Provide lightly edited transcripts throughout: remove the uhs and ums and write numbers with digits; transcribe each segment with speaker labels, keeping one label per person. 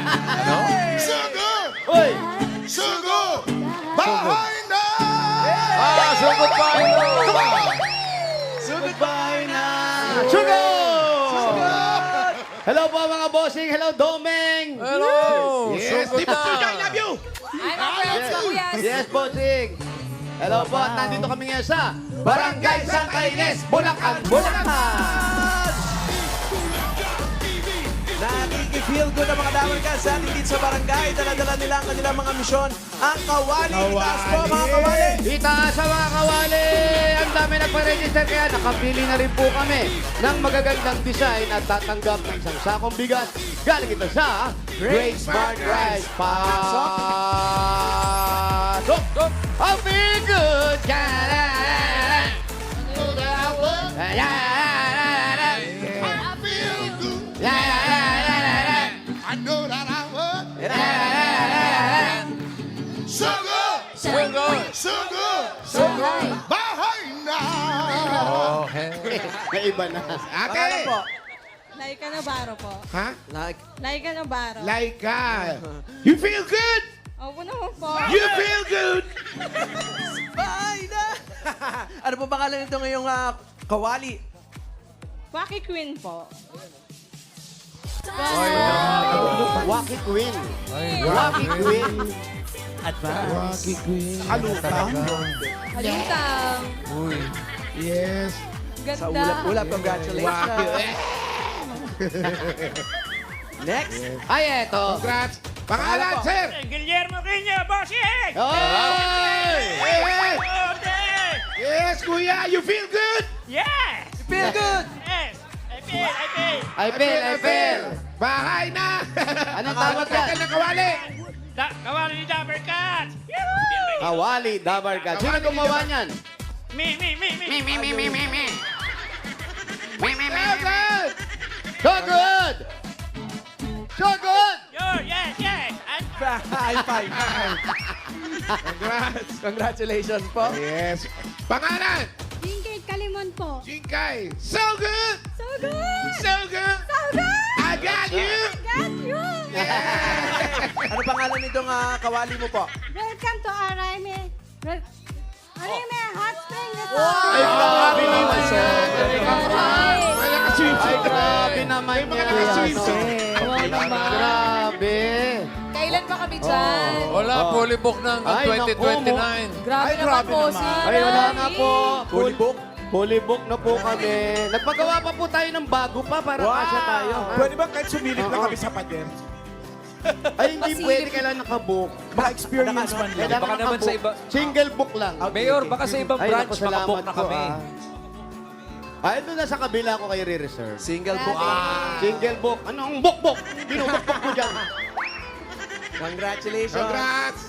Speaker 1: Ano?
Speaker 2: Sugod!
Speaker 3: Uy!
Speaker 2: Sugod! Bahay na!
Speaker 1: Sugod pa ito!
Speaker 3: Sugod bahay na! Sugod! Hello po mga bossing. Hello, Domeng.
Speaker 1: Hello!
Speaker 2: Yes,
Speaker 1: Sugod
Speaker 2: Tito
Speaker 1: na!
Speaker 2: Suja, I love you!
Speaker 4: Ay, let's go, kuya.
Speaker 3: Yes, bossing. Hello po at nandito kami ngayon sa Barangay Santa Ines, Bulacan, Bulacan!
Speaker 5: Nakikipil good ang mga daman ka sa ating dito sa barangay. Dala-dala nila ang kanilang mga misyon. Ang kawali. Itaas po mga kawali.
Speaker 3: Itaas sa mga kawali! Ang dami nagpa-register kaya nakapili na rin po kami ng magagandang design at tatanggap ng isang sakong bigas. Galing ito sa Great Smart Rice. Pasok! I'll be good!
Speaker 2: I feel good. I know that I would. Sugod!
Speaker 1: Sugod!
Speaker 2: Sugod!
Speaker 4: Sugod!
Speaker 2: Bahay na!
Speaker 1: Okay.
Speaker 3: Naiba na.
Speaker 2: Ate!
Speaker 5: Ano po?
Speaker 4: Laika Navarro po.
Speaker 2: Ha?
Speaker 5: Like,
Speaker 4: Laika Navarro.
Speaker 2: Laika. You feel good?
Speaker 4: Opo naman po.
Speaker 2: You feel good?
Speaker 5: ay na! Ano po pangalan nito ngayong kawali?
Speaker 4: Wacky Queen po.
Speaker 3: Wacky Queen.
Speaker 1: Ay,
Speaker 3: Wacky Queen.
Speaker 2: Rocky Queen. Alutang.
Speaker 4: Halintang.
Speaker 1: Uy.
Speaker 2: Yes.
Speaker 4: Ganda.
Speaker 5: Sa ulap-ulap, congratulations. Next.
Speaker 3: Ay, eto.
Speaker 2: Congrats. Pangalan,
Speaker 5: Ano po?
Speaker 2: sir?
Speaker 6: Guillermo Quino, bossing!
Speaker 3: Oy!
Speaker 2: Yes.
Speaker 6: Okay!
Speaker 2: Yes, kuya. You feel good?
Speaker 6: Yes!
Speaker 5: Feel good!
Speaker 6: Yes! I feel, I feel!
Speaker 3: I feel.
Speaker 2: Bahay na.
Speaker 3: Anong tawag
Speaker 2: Kaya
Speaker 3: yan?
Speaker 2: na kawali.
Speaker 6: Kawali ni Dapper Cat!
Speaker 3: Kawali, Dabarka. Sino gumawa niyan?
Speaker 6: Me!
Speaker 2: Sugod!
Speaker 3: So good! So good!
Speaker 6: Yo, yes! And
Speaker 5: High five.
Speaker 2: Congrats.
Speaker 5: Congratulations po.
Speaker 2: Yes. Pangalan?
Speaker 4: Ingrid Kalimon po.
Speaker 2: Jinkay. So good.
Speaker 4: So good!
Speaker 2: So good.
Speaker 4: So good!
Speaker 2: I got you.
Speaker 4: Got you!
Speaker 5: Ano pangalan nitong kawali mo po?
Speaker 4: Welcome to Arime. Arime Hot Spring Resort.
Speaker 3: Ay, grabe naman yan.
Speaker 2: May nakaswimsuit.
Speaker 3: Ay, grabe naman
Speaker 2: May mga
Speaker 3: yan.
Speaker 2: nakaswimsuit.
Speaker 3: Grabe.
Speaker 4: Kailan pa kami dyan?
Speaker 1: Wala, fully book na hanggang
Speaker 3: Ay, naku,
Speaker 1: 2029.
Speaker 4: Grabe naman po si
Speaker 3: Ay, wala na po.
Speaker 5: Fully book?
Speaker 3: Fully book na po kami. Nagpagawa pa po tayo ng bago pa para kasya tayo. ha?
Speaker 2: Pwede ba kahit sumilip na kami sa pader?
Speaker 3: Ay, hindi pwede. Kailangan nakabook.
Speaker 5: Ma-experience man lang.
Speaker 3: Kailangan
Speaker 1: Baka naman sa
Speaker 3: nakabook.
Speaker 1: iba-
Speaker 3: Single book lang.
Speaker 1: Mayor, baka sa ibang
Speaker 3: Ay,
Speaker 1: branch,
Speaker 3: naku, salamat
Speaker 1: makabook na
Speaker 3: po,
Speaker 1: kami.
Speaker 3: Ay, doon na sa kabila ko kayo re-reserve.
Speaker 5: Single book.
Speaker 3: Single book. Anong book? Binubok ko dyan.
Speaker 5: Congratulations.
Speaker 2: Congrats.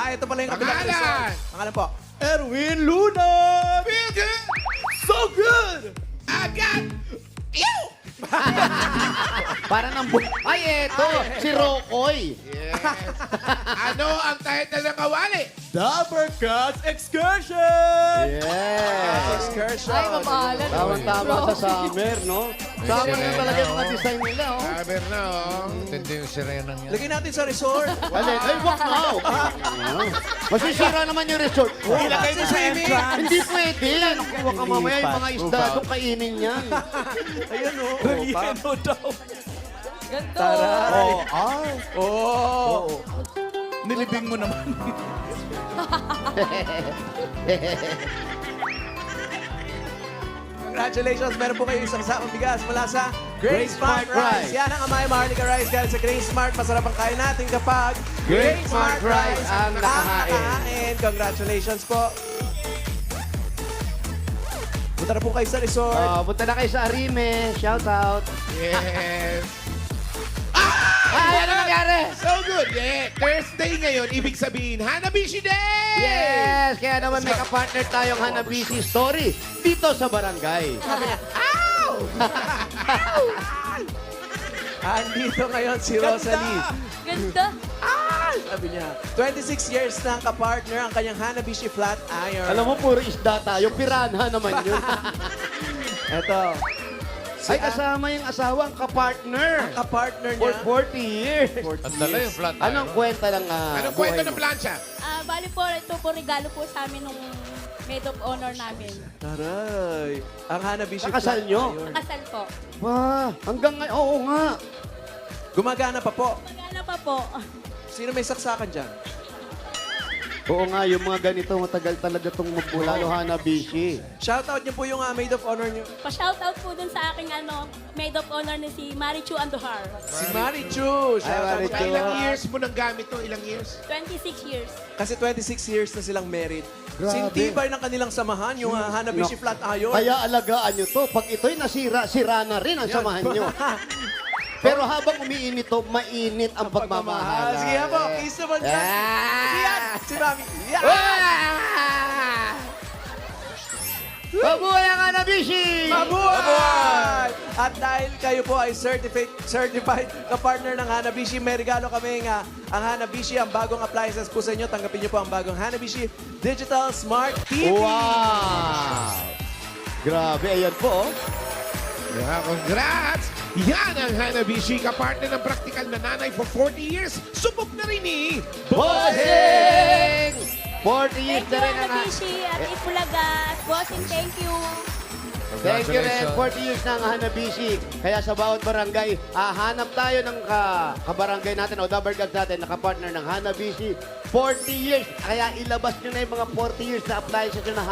Speaker 5: Ito pala yung kabilang
Speaker 2: Pangalan?
Speaker 5: resort. Pangalan po?
Speaker 3: Erwin Luna!
Speaker 2: Feel good.
Speaker 3: So good!
Speaker 2: I got you.
Speaker 3: Para ng book. Ay, eto. Si Rokoy.
Speaker 2: Yes. Ano ang title ng kawali?
Speaker 3: Dapper Cats Excursion! Yes!
Speaker 5: Excursion.
Speaker 4: Ay, mamahalan.
Speaker 3: Tama-tama sa summer, no? Summer na talaga yung mga design nila, oh.
Speaker 2: Sabi na, oh.
Speaker 1: Tindi yung sirenang yan.
Speaker 5: Lagyan natin sa resort.
Speaker 3: Alin? Ay, wag na! Masisira naman yung resort ko.
Speaker 5: Ilagay mo sa entrance.
Speaker 3: Hindi pwede. Nakuha ka mamaya yung mga isda. Doon kainin yan.
Speaker 5: Ayun o. Relleno daw.
Speaker 4: Ganto.
Speaker 5: Taray. Oh.
Speaker 2: Nilibing mo naman.
Speaker 5: Congratulations. Meron po kayo isang sakong bigas mula sa Great Smart
Speaker 3: Smart Rice.
Speaker 5: Rice. Yan ang Amay Maharlika Rice dahil sa Great Smart. Masarap ang kain natin kapag
Speaker 3: Great Smart Rice ang nakahain.
Speaker 5: nakakain. Congratulations po. Punta na po kayo sa resort.
Speaker 3: Punta na kayo sa Arime. Shout out.
Speaker 2: Yes.
Speaker 3: Ay, ano nangyari?
Speaker 2: So good. Yeah. Thursday ngayon, ibig sabihin, Hanabishi Day!
Speaker 3: Yes! Kaya naman may kapartner tayong Hanabishi Story dito sa barangay.
Speaker 5: Andito ngayon si Rosalie.
Speaker 4: Ganda.
Speaker 5: Sabi niya, 26 years na ang kapartner ang kanyang Hanabishi Flat Iron.
Speaker 3: Alam mo, puro isda tayo. Piranha naman yun.
Speaker 5: Eto.
Speaker 3: Ay, kasama yung asawang kapartner.
Speaker 5: Kapartner
Speaker 3: For
Speaker 5: niya.
Speaker 3: 40 years.
Speaker 1: Ang dala yung flat tire.
Speaker 3: Anong kwenta ng
Speaker 2: Anong
Speaker 3: buhay
Speaker 2: kwento
Speaker 3: mo?
Speaker 2: ng plancha?
Speaker 4: Bali po, ito po regalo po sa amin nung maid of honor namin.
Speaker 5: Taray. Ang Hanabishi
Speaker 3: Nakasal
Speaker 5: flat
Speaker 3: nyo?
Speaker 5: iron.
Speaker 4: Kasal po.
Speaker 3: Ba, hanggang ngayon, oo nga.
Speaker 5: Gumagana pa po.
Speaker 4: Magana pa po.
Speaker 5: Sino may saksakan dyan?
Speaker 3: Oo nga, yung mga ganito, matagal talaga itong magpulalo Hanabishi.
Speaker 5: Shoutout niyo po yung maid of honor niyo.
Speaker 4: Pa-shoutout po dun sa aking maid of honor ni si Marichu Andujar.
Speaker 5: Si Marichu. Shoutout
Speaker 3: Marichu.
Speaker 5: po.
Speaker 2: Ilang years mo nang gamit to? Ilang years?
Speaker 4: 26 years.
Speaker 5: Kasi 26 years na silang married.
Speaker 3: Grabe.
Speaker 5: Sintibay ng kanilang samahan, yung Hanabishi
Speaker 3: No.
Speaker 5: flat iron.
Speaker 3: Kaya alagaan nyo to. Pag ito'y nasira, sira na rin ang samahan nyo. Pero habang umiinit to, mainit ang pagmamahal.
Speaker 5: Sige nga po, kiss naman dyan.
Speaker 3: Ah!
Speaker 5: Yan, si Mami. Yan.
Speaker 3: Mabuhay ang Hanabishi!
Speaker 5: Mabuhay! At dahil kayo po ay certified ka-partner ng Hanabishi, may regalo kami nga ang Hanabishi, ang bagong appliances po sa inyo. Tanggapin niyo po ang bagong Hanabishi Digital Smart TV.
Speaker 3: Wow! Grabe, ayan po. Oh.
Speaker 2: Yeah, congrats! Yan ang Hanabishi, kapartner ng praktikal na nanay for 40 years. Subok na rin ni
Speaker 3: Bossing! 40 years
Speaker 4: Thank
Speaker 3: na
Speaker 4: you,
Speaker 3: rin ang...
Speaker 4: Hanabishi at Ipulaga. Bossing, thank you.
Speaker 3: Thank you rin.
Speaker 1: Congratulations.
Speaker 3: 40 years na ang Hanabishi. Kaya sa bawat barangay, hanap tayo ng kabarangay natin o dabargag natin na kapartner ng Hanabishi. 40 years. Kaya ilabas nyo na yung mga 40 years na appliances nyo na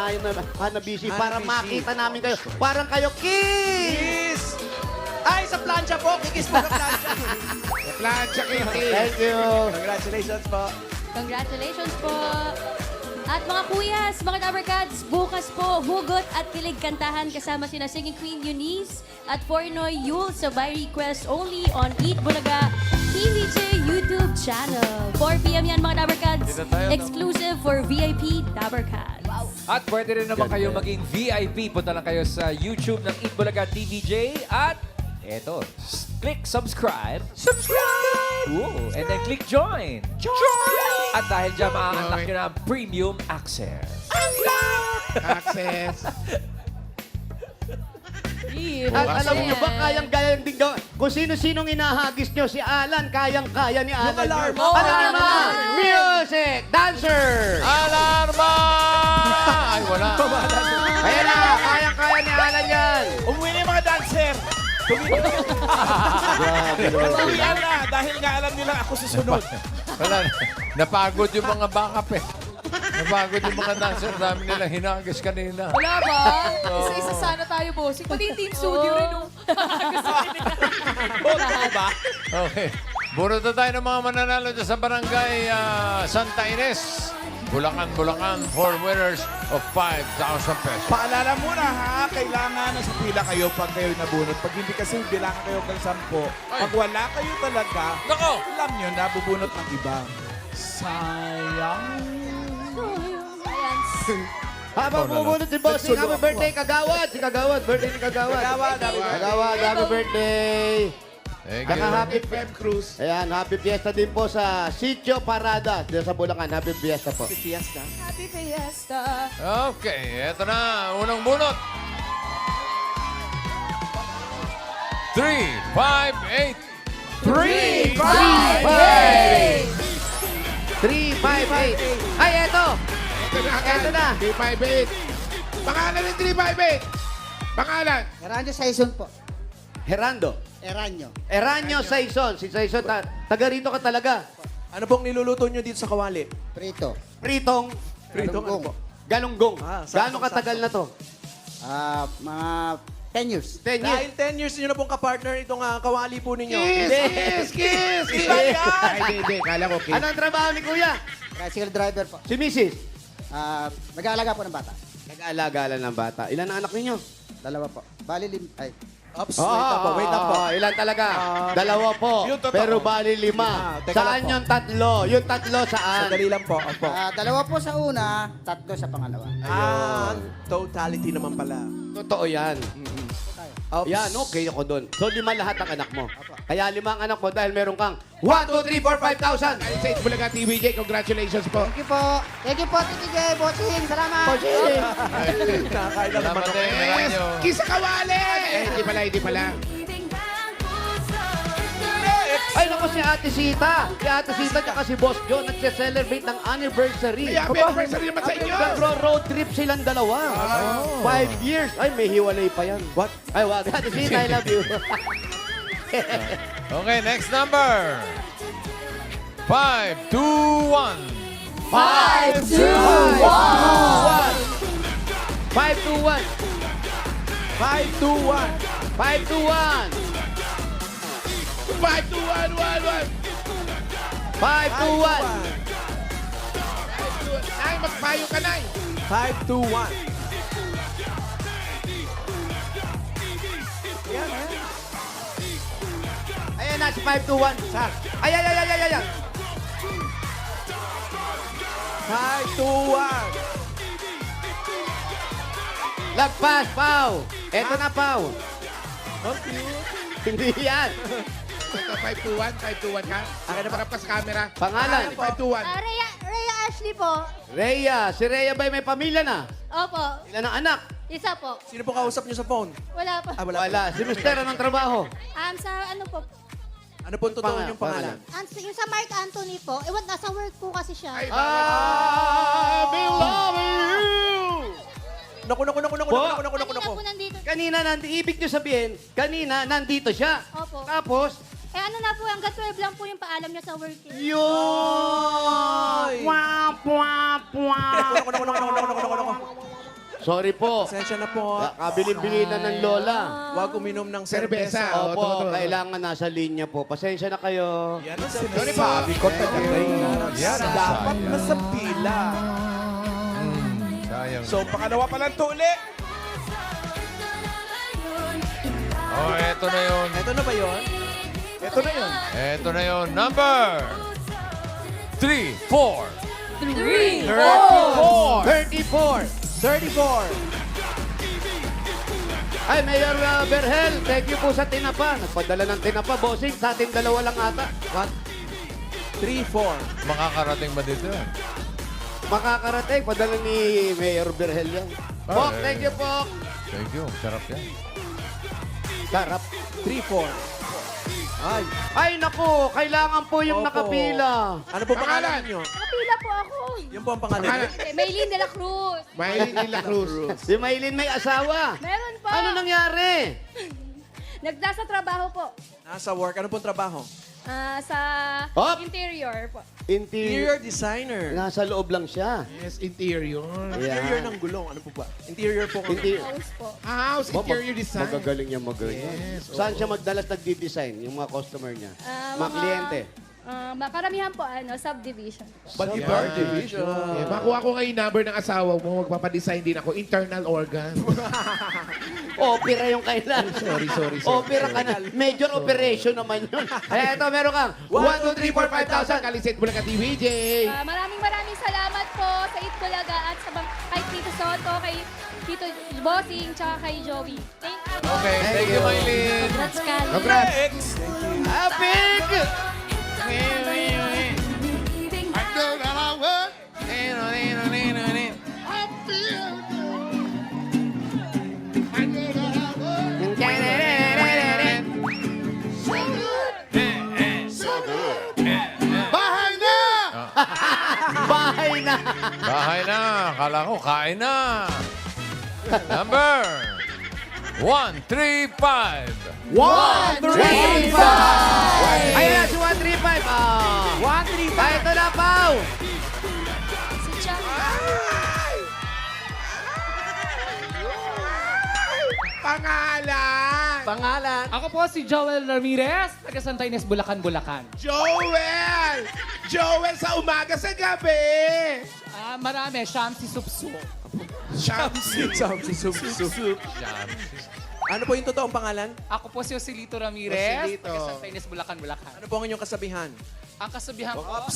Speaker 3: Hanabishi para
Speaker 5: Hanabishi.
Speaker 3: makita namin kayo. Parang kayo, kiss!
Speaker 5: Kiss! Ay, sa plancha po. Kikis po sa plancha.
Speaker 2: plancha Kitty.
Speaker 3: Thank you.
Speaker 5: Congratulations po.
Speaker 4: Congratulations po. At mga kuyas, mga Dabarkads, bukas po, hugot at kilig kantahan kasama sina Singing Queen Eunice at Fornoy Yul sa by request only on Eat Bulaga TVJ YouTube channel. 4 p.m. yan mga Dabarkads,
Speaker 1: Dito tayo, no?
Speaker 4: exclusive for VIP Dabarkads.
Speaker 1: At pwede rin naman kayo maging VIP. Punta lang kayo sa YouTube ng Eat Bulaga TVJ at eto, click subscribe. Subscribe! Ooh, and then click join. Join! At dahil dyan, ma-unlock nyo na ang premium access.
Speaker 2: Access.
Speaker 3: At alam nyo ba, kayang-kayang din gawin. Kung sino-sinong inahagis nyo, si Alan, kayang-kaya ni Alan.
Speaker 5: alarm.
Speaker 3: yun. Ano naman? Music! Dancer!
Speaker 1: Alarma! Ay, wala.
Speaker 3: Ayan na, kayang-kaya ni Alan yan.
Speaker 6: Umuwi na yung mga dancer. Umuwian na dahil nga alam nila ako susunod.
Speaker 1: Wala. Napagod yung mga backup eh. Napagod yung mga dancer. Dami nilang hinagis kanina.
Speaker 7: Wala ba? Isa-isa sana tayo, bossing. Pati yung team studio rin, oh.
Speaker 1: Okay. Bunot na tayo ng mga mananalo dyan sa barangay Santa Ines. Bulacan, 4 winners of 5,000 pesos.
Speaker 8: Paalala muna ha, kailangan nasa pila kayo pag kayo nabunot. Pag hindi kasi bilangan kayo ng 10, pag wala kayo talaga,
Speaker 1: Nako!
Speaker 8: alam nyo na bubunot ng iba. Sayang.
Speaker 3: Habang bubunot si Bossing, happy birthday, Kagawad! Si Kagawad, birthday ni Kagawad.
Speaker 5: Kagawad, happy birthday.
Speaker 3: Kagawad, happy birthday.
Speaker 1: Thank
Speaker 3: Saka
Speaker 1: you.
Speaker 3: happy
Speaker 2: FM Cruz.
Speaker 3: Ayan, happy fiesta din po sa Sitio Parada. Dito sa Bulacan, happy fiesta po.
Speaker 5: Fiesta.
Speaker 7: Happy Fiesta.
Speaker 1: Okay, eto na. Unang bunot. 3, 5, 8.
Speaker 3: 358. Ay, eto! Eto na.
Speaker 2: 358. Pangalan ng 358. Pangalan.
Speaker 9: Eranyo Saison po.
Speaker 3: Herando. Eranyo Saison. Si Saison, taga rito ka talaga.
Speaker 5: Ano pong niluluto nyo dito sa kawali?
Speaker 9: Prito.
Speaker 3: Pritong
Speaker 5: Pritong ano po?
Speaker 3: galunggong.
Speaker 5: Ah,
Speaker 3: Gaano katagal na to?
Speaker 9: Mga 10 years.
Speaker 3: 10 years.
Speaker 5: Dahil 10 years nyo na pong kapartner itong kawali po ninyo.
Speaker 2: Kiss! Ay, hindi. Kala ko kiss.
Speaker 3: Ano ang trabaho ni Kuya?
Speaker 9: Tricycle driver po.
Speaker 3: Si Mrs.
Speaker 9: Nag-aalaga po ng bata.
Speaker 3: Nag-aalaga lang ng bata. Ilan ang anak ninyo?
Speaker 9: Dalawa po. Bali,
Speaker 5: Ops, wait up po.
Speaker 3: Ilan talaga? Dalawa po.
Speaker 8: Yung totoo.
Speaker 3: Pero bali 5.
Speaker 5: Teka
Speaker 3: Saan
Speaker 5: lang po.
Speaker 3: yung tatlo? Yung tatlo saan?
Speaker 5: Sandali lang po. Opo.
Speaker 9: dalawa po sa una, 3 sa pangalawa.
Speaker 5: Totality naman pala.
Speaker 3: Totoo yan.
Speaker 5: Oops.
Speaker 3: Yan, okay ako doon. So, 5 lahat ang anak mo. Kaya 5 ang anak mo dahil meron kang 1, 2, 3, 4, 5,000.
Speaker 2: Sa Itbulaga TVJ, congratulations po.
Speaker 9: Thank you po. Thank you po, TPJ. Bossing. Salamat.
Speaker 5: Nakakain lang naman ako.
Speaker 2: Yes! Kisa kawali! Hindi pala.
Speaker 3: Ay, naku, si Ate Sita. Si Ate Sita at si Boss John nagse-celebrate ng anniversary.
Speaker 2: Kaya may anniversary naman sa inyo.
Speaker 3: Nagro-road trip silang dalawa. 5 years. Ay, may hiwalay pa yan.
Speaker 5: What?
Speaker 3: Ay, wag. Ate Sita, I love you.
Speaker 10: Okay, next number. 5, 2, 1.
Speaker 3: 5, 2, 1. 5, 2, 1.
Speaker 5: 5, 2, 1.
Speaker 3: 5, 2, 1.
Speaker 2: 5, 2, 1, 1, 1.
Speaker 3: 5, 2, 1.
Speaker 2: Nay, magpayo ka, Nay.
Speaker 5: 5, 2, 1.
Speaker 3: Ayan na, si 5, 2, 1. Saan? Ay.
Speaker 5: 5, 2, 1.
Speaker 3: Lagpas, Pau. Eto na, Pau. Hindi yan.
Speaker 2: Ito, 5, 2, 1. 5, 2, 1 ka.
Speaker 5: Akin na ba?
Speaker 2: Harap ka sa camera.
Speaker 3: Pangalan?
Speaker 2: 5, 2, 1.
Speaker 7: Rhea Ashley po.
Speaker 3: Rhea. Si Rhea ba'y may pamilya na?
Speaker 7: Opo.
Speaker 3: Ilan ang anak?
Speaker 7: Isa po.
Speaker 5: Sino po kausap niyo sa phone?
Speaker 7: Wala po.
Speaker 5: Ah, wala.
Speaker 3: Wala. Si Mister, anong trabaho?
Speaker 7: Sa ano po?
Speaker 5: Ano po ang totoo
Speaker 3: Pangalan.
Speaker 5: yung pangalan?
Speaker 7: Yung sa Mark Anthony po. Ewan, nasa work po kasi siya.
Speaker 2: Ay,
Speaker 3: I love you!
Speaker 5: Naku.
Speaker 7: Kanina po nandito.
Speaker 3: Kanina, ibig nyo sabihin, kanina, nandito siya.
Speaker 7: Opo.
Speaker 3: Tapos,
Speaker 7: Ano na po, hanggang 12 lang po yung paalam niya sa work.
Speaker 3: yun!
Speaker 5: Naku.
Speaker 3: Sorry po.
Speaker 5: Pasensya na po.
Speaker 3: Kabilin-bilin na ng lola.
Speaker 5: Huwag uminom ng
Speaker 2: Serbesa.
Speaker 5: serbesa.
Speaker 2: Oo,
Speaker 3: Opo,
Speaker 2: totoo.
Speaker 3: kailangan nasa linya po. Pasensya na kayo.
Speaker 5: Yan ang
Speaker 2: Sorry po.
Speaker 5: sinasabi ko talaga. Dapat nasa pila.
Speaker 10: Sayang.
Speaker 8: So, pangalawa pa lang to uli.
Speaker 10: Oh, eto na yun.
Speaker 5: Ito na ba yun?
Speaker 8: Ito na yun.
Speaker 10: Eto na yun. Number 3, 4.
Speaker 3: 34.
Speaker 5: 34.
Speaker 3: Ay, Mayor Berhel, thank you po sa tinapa. Nagpadala ng tinapa, bossing. Sa ating dalawa lang ata.
Speaker 5: What? 3, 4.
Speaker 10: Makakarating ba dito?
Speaker 3: Makakarating, padala ni Mayor Berhel yan. Pok,
Speaker 10: Ay.
Speaker 3: thank you, Pok.
Speaker 10: Thank you. Sarap yan.
Speaker 3: Sarap.
Speaker 5: 3, 4. Ay.
Speaker 3: Ay, naku, kailangan po yung
Speaker 5: Opo.
Speaker 3: nakapila.
Speaker 5: Ano po pangalan niyo?
Speaker 7: Nakapila po ako.
Speaker 5: Yun po ang pangalan niyo?
Speaker 7: Maylene de la Cruz.
Speaker 2: Maylin de la Cruz.
Speaker 3: Si Maylin may asawa.
Speaker 7: Meron po.
Speaker 3: Ano nangyari?
Speaker 7: Nagdasa trabaho po.
Speaker 5: Nasa work. Ano pong trabaho?
Speaker 7: Sa
Speaker 3: Hop.
Speaker 7: interior po.
Speaker 5: Interior designer.
Speaker 3: Nasa loob lang siya.
Speaker 2: Yes, interior.
Speaker 5: Interior ng gulong. Ano po ba? Interior po.
Speaker 7: House po.
Speaker 2: House, interior design.
Speaker 3: Magagaling niya magaling. Saan siya magdalas nagdi-design, yung mga customer niya? mga kliyente.
Speaker 7: Karamihan po, subdivision.
Speaker 5: Division.
Speaker 2: Eh, makuha ko ngayon number ng asawa mo, magpapadesign din ako. Internal organ.
Speaker 3: Opera yung kailan.
Speaker 2: Sorry.
Speaker 3: Opera ka na. Major operation naman yun. Ay, ito, meron kang 1, 2, 3, 4, 5,000.
Speaker 2: Kalisit mo lang ka TVJ.
Speaker 7: Maraming salamat po sa Itbulaga at sa kay Tito Soto, kay Tito Bossing, tsaka kay Joey. Thank you.
Speaker 10: Okay, thank you, Maylin.
Speaker 7: Congrats, Cal.
Speaker 2: Congrats.
Speaker 3: Apig!
Speaker 2: Bahay na!
Speaker 3: Bahay na!
Speaker 10: Bahay na. Kala ko, kain na. Number 1, 3, 5.
Speaker 3: 135! Ayan na, si 135. 135. Ay, ito na, Pau.
Speaker 7: Si Chang.
Speaker 5: Pangalan.
Speaker 11: Ako po si Joel Ramirez, taga Santa Ines, Bulacan, Bulacan.
Speaker 2: Joel! Joel sa umaga sa gabi!
Speaker 11: Marami, Shamsi Supsup.
Speaker 2: Shamsi.
Speaker 5: Ano po yung totoong pangalan?
Speaker 11: Ako po si Joselito Ramirez,
Speaker 2: Joselito.
Speaker 11: taga Santa Ines, Bulacan, Bulacan.
Speaker 5: Ano po ang inyong kasabihan?
Speaker 11: Ang kasabihan ko,
Speaker 10: Oh,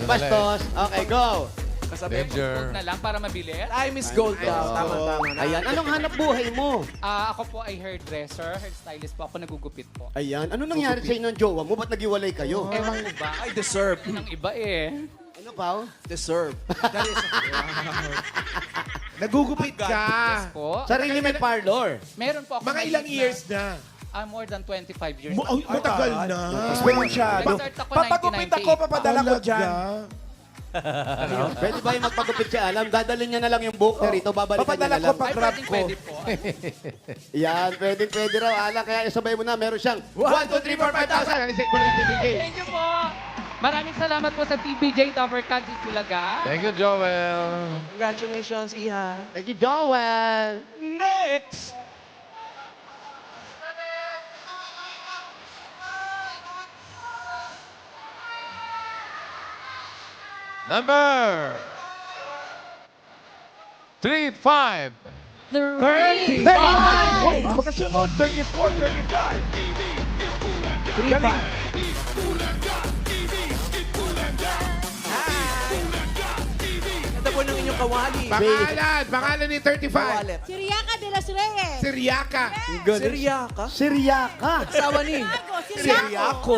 Speaker 3: Bastos. Okay, go.
Speaker 5: Kasabi po.
Speaker 10: Danger.
Speaker 11: Huwag na lang para mabilis.
Speaker 5: Time is gold daw. Tama.
Speaker 3: Ayan, anong hanap buhay mo?
Speaker 11: Ako po ay hairdresser, hairstylist po. Ako nagugupit po.
Speaker 3: Ayan, ano nangyari sa inyo ng jowa mo? Ba't naghiwalay kayo?
Speaker 11: Ewan ko ba?
Speaker 5: I deserve.
Speaker 11: Ng iba eh.
Speaker 3: Ano pa?
Speaker 5: Deserve.
Speaker 2: Nagugupit ka.
Speaker 11: Po.
Speaker 3: Sarili may parlor.
Speaker 11: Meron po ako.
Speaker 2: Mga ilang years na?
Speaker 11: More than 25 years.
Speaker 2: Ay, matagal na.
Speaker 8: Experiensyado.
Speaker 11: Nag-start ako
Speaker 8: Papagupit
Speaker 11: 1990.
Speaker 8: ako, papadala ko dyan.
Speaker 3: Pwede ba yung magpagupit siya? Alam, dadalhin niya na lang yung buhok niya rito, babalikan niya
Speaker 8: Papadala
Speaker 3: na
Speaker 8: ko
Speaker 3: lang.
Speaker 8: pag
Speaker 11: Ay,
Speaker 8: grab ko.
Speaker 11: pwede po.
Speaker 3: Yan, pwede raw. Ala, kaya isabay mo na. Meron siyang 1, 2, 3, 4, 5,000. Kaniset mo lang yung
Speaker 11: Thank you po. Maraming salamat po sa TBJ Topper Cards Itbulaga.
Speaker 10: Thank you, Joel.
Speaker 5: Congratulations, Iha.
Speaker 3: Thank you, Joel.
Speaker 8: Next!
Speaker 10: Number 35.
Speaker 7: 35!
Speaker 8: Makasunod, 34, 35. 35.
Speaker 5: Ganda po ng inyong kawali.
Speaker 2: Pangalan ni 35.
Speaker 5: Kawalet.
Speaker 7: Siriaca de los Reyes!
Speaker 2: Siriaca.
Speaker 5: Siriaca?
Speaker 3: Siryaka.
Speaker 5: Asawa ni? Siriaco.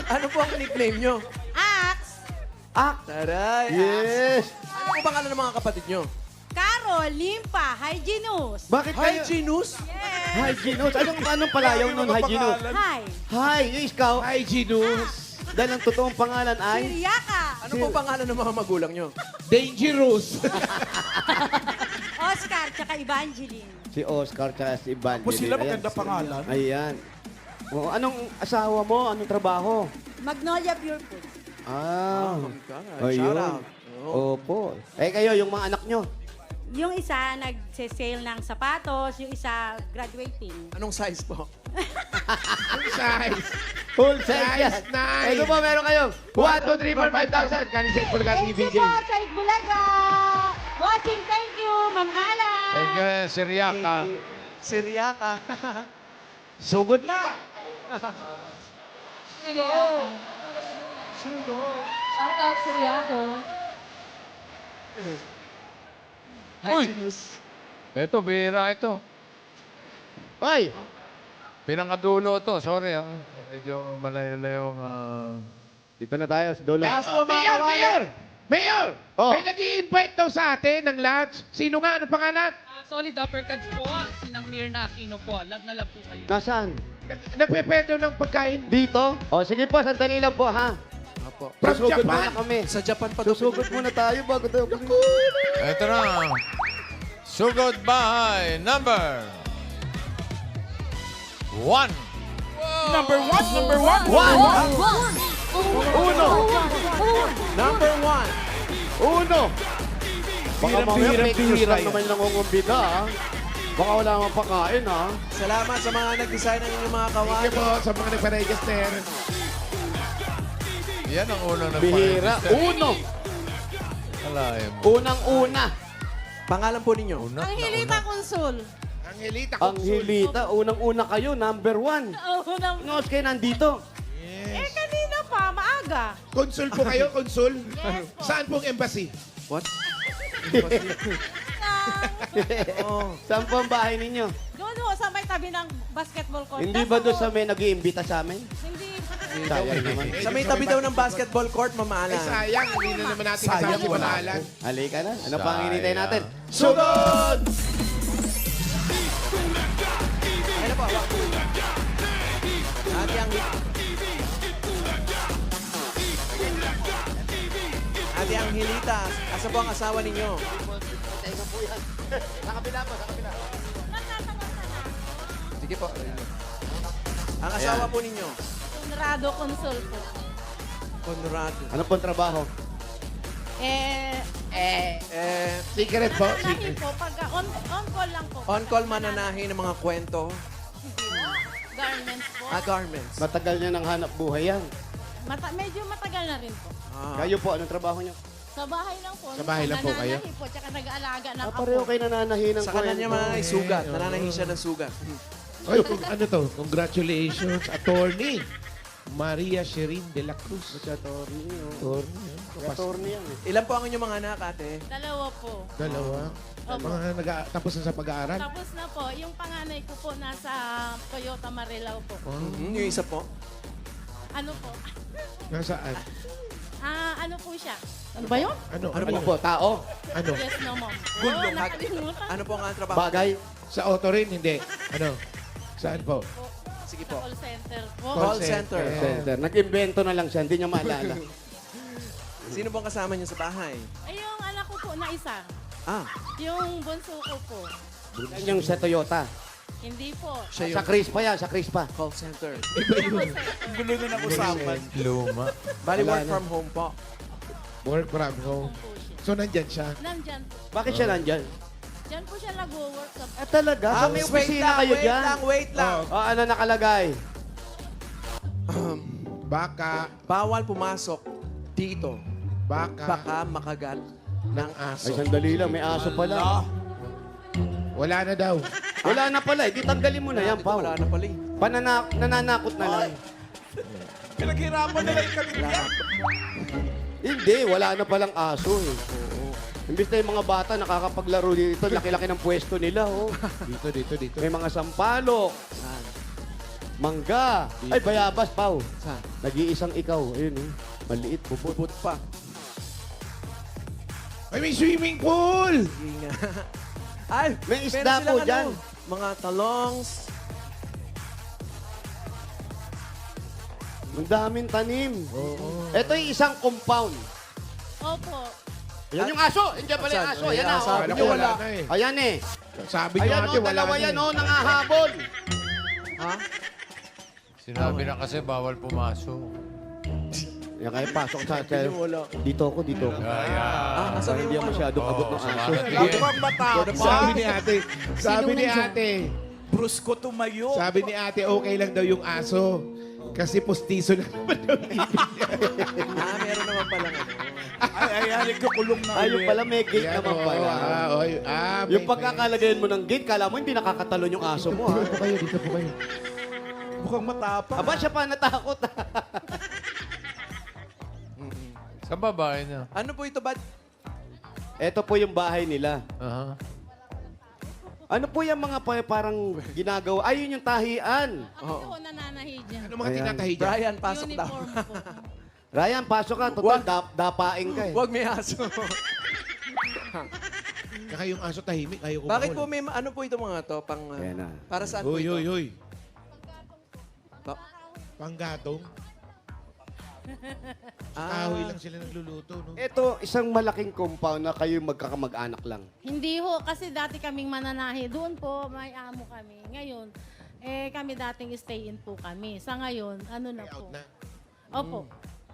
Speaker 5: Ano po ang nickname nyo?
Speaker 7: Ax!
Speaker 5: Taray.
Speaker 3: Yes.
Speaker 5: Ano po pangalan ng mga kapatid nyo?
Speaker 7: Carol, Limpa, Hyginus!
Speaker 3: Bakit kayo?
Speaker 5: Hyginus?
Speaker 3: Hyginus. Anong palayaw nun, Hyginus?
Speaker 7: Hi!
Speaker 3: Hi, yung ikaw.
Speaker 2: Hi, Ginus.
Speaker 3: Dahil ang totoong pangalan ay...
Speaker 7: Siriaca!
Speaker 5: Ano po pangalan ng mga magulang nyo?
Speaker 2: Dangerous.
Speaker 7: Oscar, tsaka Evangeline.
Speaker 3: Si Oscar at si Evangeline.
Speaker 8: Po sila
Speaker 3: Ayan.
Speaker 8: maganda pangalan.
Speaker 3: Ayan. O, anong asawa mo? Anong trabaho?
Speaker 7: Magnolia Pure Food.
Speaker 5: Shout out.
Speaker 3: Opo. Eh kayo, yung mga anak nyo.
Speaker 7: Yung isa, nagse-sale ng sapatos. Yung isa, graduating.
Speaker 5: Anong size po?
Speaker 2: Size.
Speaker 3: Full size
Speaker 2: Size
Speaker 3: yan.
Speaker 2: 9.
Speaker 3: Ito po, meron kayo. 1, 2, 3, 4, 5,000. Kaniset mo lang
Speaker 7: Thank you po sa Itbulaga! Watching, thank you, Ma'am Ala!
Speaker 10: Thank you, Siriaca.
Speaker 5: Siriaca.
Speaker 3: Sugod na.
Speaker 7: Shout out, Siriaco.
Speaker 10: Uy! Ito, bihira ito.
Speaker 3: Hoy!
Speaker 10: Pinangadulo ito. Sorry, ah. Medyo malayo-layo.
Speaker 3: Dito na tayo sa dulo.
Speaker 2: Mayor!
Speaker 3: Oh.
Speaker 2: May nag-i-invite daw sa atin ng lunch. Sino nga? Ano pangalan?
Speaker 11: Solid Upper Cards po. Sinang Mirna Aquino po. Love na love po kayo.
Speaker 3: Nasaan?
Speaker 2: Nagpepedo ng pagkain.
Speaker 3: Dito? O, sige po, sandali lang po, ha?
Speaker 5: Apo.
Speaker 2: From
Speaker 3: Susugod
Speaker 2: Japan.
Speaker 3: muna kami.
Speaker 5: Sa Japan pa to.
Speaker 3: Susugod muna tayo bago tayo.
Speaker 10: Ito na. Sugod bahay number 1.
Speaker 8: Number 1, number 1.
Speaker 3: Uno!
Speaker 5: Number 1.
Speaker 3: Uno! Baka mamaya
Speaker 8: Bihirang
Speaker 3: fake news
Speaker 8: bihira
Speaker 3: lang
Speaker 8: yan.
Speaker 3: naman nangungumbida, ha? Baka wala namang pakain, ha?
Speaker 5: Salamat sa mga nag-design ng inyong mga
Speaker 2: Thank
Speaker 5: kawali.
Speaker 2: you po sa mga nagpa-register.
Speaker 10: Yan ang unang
Speaker 3: Bihira.
Speaker 10: nagpa-register.
Speaker 3: Uno!
Speaker 10: Alaim.
Speaker 3: Unang-una.
Speaker 5: Pangalan po ninyo?
Speaker 10: Una,
Speaker 7: Angelita Consul.
Speaker 2: Angelita
Speaker 3: Ang
Speaker 2: Consul.
Speaker 3: hilita, unang-una kayo, number 1.
Speaker 7: Oh, nang...
Speaker 3: Ngayon kayo nandito.
Speaker 7: kanina pa, maaga.
Speaker 2: Consul po kayo, consul? Saan pong embassy?
Speaker 5: What?
Speaker 3: Saan po ang bahay ninyo?
Speaker 7: Doon ho, sa may tabi ng basketball court.
Speaker 3: Hindi ba doon sa may nag-iimbita sa amin?
Speaker 7: Hindi.
Speaker 3: Sayang naman.
Speaker 5: Sa may tabi daw ng basketball court,
Speaker 2: Ay,
Speaker 5: mamaalan.
Speaker 2: sayang. Hindi na naman natin kasama si Mamahalan.
Speaker 3: Halika na. Ano pa ang hinintay
Speaker 10: Sayang.
Speaker 3: natin?
Speaker 5: Sugod! Ano po? Ate ang... Ate Angelita, asa po ang asawa ninyo?
Speaker 3: Teka po yan. Sa kabila po, sa kabila.
Speaker 5: Sige po. Ang asawa po ninyo?
Speaker 7: Conrado Consul po.
Speaker 5: Conrado.
Speaker 3: Ano pong trabaho?
Speaker 2: Secret po.
Speaker 7: Mananahin po, pagka on call lang po.
Speaker 5: On-call mananahin ng mga kwento.
Speaker 7: Garments po.
Speaker 5: Garments.
Speaker 3: Matagal niya ng hanap buhay yan.
Speaker 7: Medyo matagal na rin po.
Speaker 3: Kayo po, anong trabaho niyo?
Speaker 7: Sa bahay lang po.
Speaker 2: Sa bahay lang po kayo?
Speaker 7: Nananahi po, tsaka nag-aalaga ng apo.
Speaker 3: Pareho kayo nananahi ng
Speaker 5: Sa kanan niya mananahi sugat. Nananahi siya ng sugat.
Speaker 2: Ay, ano to? Congratulations, attorney. Maria Sherin de la Cruz.
Speaker 3: Attorney yan eh.
Speaker 5: Ilan po ang inyong mga anak, ate?
Speaker 12: Dalawa po.
Speaker 2: Dalawa. Mga tapos na sa pag-aaral.
Speaker 12: Tapos na po, yung panganay ko po nasa Toyota Marilao po.
Speaker 5: Yung isa po?
Speaker 12: Ano po?
Speaker 2: Nasaan?
Speaker 12: Ano po siya? Ano ba yun?
Speaker 2: Ano
Speaker 3: po? Tao?
Speaker 2: Ano?
Speaker 12: Yes, no, ma'am.
Speaker 5: Gulong.
Speaker 12: Nakalimutan.
Speaker 5: Ano po ang trabaho?
Speaker 3: Bagay?
Speaker 2: Sa auto rin? Hindi. Ano? Saan po?
Speaker 5: Sige
Speaker 12: Sa
Speaker 5: po.
Speaker 12: call center po.
Speaker 5: Call center.
Speaker 3: Center. Nag-invento na lang siya, hindi niya maalala.
Speaker 5: Sino pong kasama niyo sa bahay?
Speaker 12: Ay, yung anak ko po na isa.
Speaker 5: Ah,
Speaker 12: Yung bunso ko po.
Speaker 3: Yan yung sa Toyota.
Speaker 12: Hindi po.
Speaker 5: siya
Speaker 3: Sa
Speaker 5: yung
Speaker 3: Crispa yan, sa Crispa.
Speaker 5: call center.
Speaker 8: Ang gulo na ng usapan.
Speaker 1: Luma.
Speaker 5: Bali,
Speaker 3: Wala
Speaker 5: work
Speaker 3: na.
Speaker 5: from home po.
Speaker 2: Work from home.
Speaker 12: Po siya.
Speaker 2: So, nandyan siya.
Speaker 12: Nandyan po.
Speaker 3: Bakit siya nandyan?
Speaker 12: Diyan po siya nag-work sa...
Speaker 3: Talaga? So may opisina kayo dyan?
Speaker 5: Wait lang.
Speaker 3: O ano nakalagay?
Speaker 2: Baka,
Speaker 5: Bawal pumasok dito.
Speaker 2: baka,
Speaker 5: Baka makagat.
Speaker 2: ng
Speaker 3: Ay,
Speaker 2: aso.
Speaker 3: sandali lang, may aso pala.
Speaker 2: Wala na daw.
Speaker 3: Wala na pala, di tanggalin mo na yan,
Speaker 5: Dito
Speaker 3: Pao.
Speaker 5: wala na pala eh.
Speaker 3: Nananakot na lang.
Speaker 8: Pinaghirapan nila yung kabit niya.
Speaker 3: Hindi, wala na palang aso eh. Imbis na yung mga bata nakakapaglaro dito, laki-laki ng pwesto nila, oh.
Speaker 2: Dito.
Speaker 3: May mga sampalok, mangga. Ay, bayabas, Pao.
Speaker 5: Saan?
Speaker 3: Nag-iisang ikaw. Ayun, oh. Maliit, bubot.
Speaker 5: Bubut pa.
Speaker 2: Ay, may swimming pool!
Speaker 5: Sige nga. Ay,
Speaker 3: May
Speaker 5: meron
Speaker 3: isda
Speaker 5: silang
Speaker 3: po dyan.
Speaker 5: Mga talongs.
Speaker 3: Ang daming tanim. Ito yung isang compound.
Speaker 12: Opo.
Speaker 3: Ayan yung aso. Ayan pala yung
Speaker 5: Saan?
Speaker 3: aso.
Speaker 5: Ay,
Speaker 3: Ayan na,
Speaker 5: aso.
Speaker 3: oh.
Speaker 2: Wala
Speaker 5: Hindi,
Speaker 2: ko,
Speaker 5: wala.
Speaker 2: wala na eh.
Speaker 3: Ayan eh.
Speaker 2: Sabi niyo
Speaker 3: Ayan
Speaker 2: ate,
Speaker 3: oh,
Speaker 2: wala
Speaker 3: dalawa
Speaker 2: na
Speaker 3: yan
Speaker 2: eh.
Speaker 3: oh, nangahabol.
Speaker 5: Ha?
Speaker 10: Sinabi na kasi bawal pumasok.
Speaker 3: Yan kayo, pasok sa
Speaker 5: Hindi, wala.
Speaker 3: Dito ako.
Speaker 5: Ah, nasa
Speaker 3: Para hindi
Speaker 5: yung ano?
Speaker 3: masyado abot ng aso.
Speaker 8: Ako ang matapang.
Speaker 2: Sabi ni ate,
Speaker 8: Brusko tumayo.
Speaker 2: sabi ni ate, okay lang daw yung aso. Kasi postizo na naman daw yung ibig niya.
Speaker 5: Meron naman palang ano.
Speaker 8: Ay, nagkakulong na
Speaker 3: Ayun pala, may gate
Speaker 2: Yan,
Speaker 3: naman
Speaker 2: oh,
Speaker 3: pala. Yung
Speaker 2: may-
Speaker 3: pagkakalagayan mo ng gate, kala mo hindi nakakatalon yung aso mo. Ha?
Speaker 2: Dito po kayo, dito po kayo.
Speaker 8: Mukhang matapang.
Speaker 3: Aba, siya pa natakot.
Speaker 10: Sa babae na.
Speaker 5: Ano po ito, Bad?
Speaker 3: Ito po yung bahay nila.
Speaker 10: Aha.
Speaker 3: Ano po yung mga parang ginagawa? Ayun yung tahian.
Speaker 12: Ako po nananahi dyan.
Speaker 2: Ano mga
Speaker 3: Ayan.
Speaker 2: tinatahi dyan?
Speaker 5: Brian, pasok daw.
Speaker 12: Uniform po.
Speaker 3: Ryan, pasok ka. Total, dapain ka eh.
Speaker 5: Huwag may aso.
Speaker 2: Kaya yung aso tahimik, ayaw ko
Speaker 5: Bakit po
Speaker 2: mahuli.
Speaker 5: may, ano po ito mga to? Pang,
Speaker 3: Ayan na.
Speaker 5: para saan po
Speaker 2: Hoy,
Speaker 5: ito?
Speaker 2: hoy, hoy.
Speaker 5: Pa-
Speaker 2: Panggatong.
Speaker 5: Ah.
Speaker 2: Kahoy lang sila nagluluto, no?
Speaker 3: Ito, isang malaking compound na kayo magkakamag-anak lang.
Speaker 12: Hindi ho, kasi dati kaming mananahi. Doon po, may amo kami. Ngayon, kami dating stay-in po kami. Sa ngayon, ano na
Speaker 2: Ay,
Speaker 12: po.
Speaker 2: out na.
Speaker 12: Opo.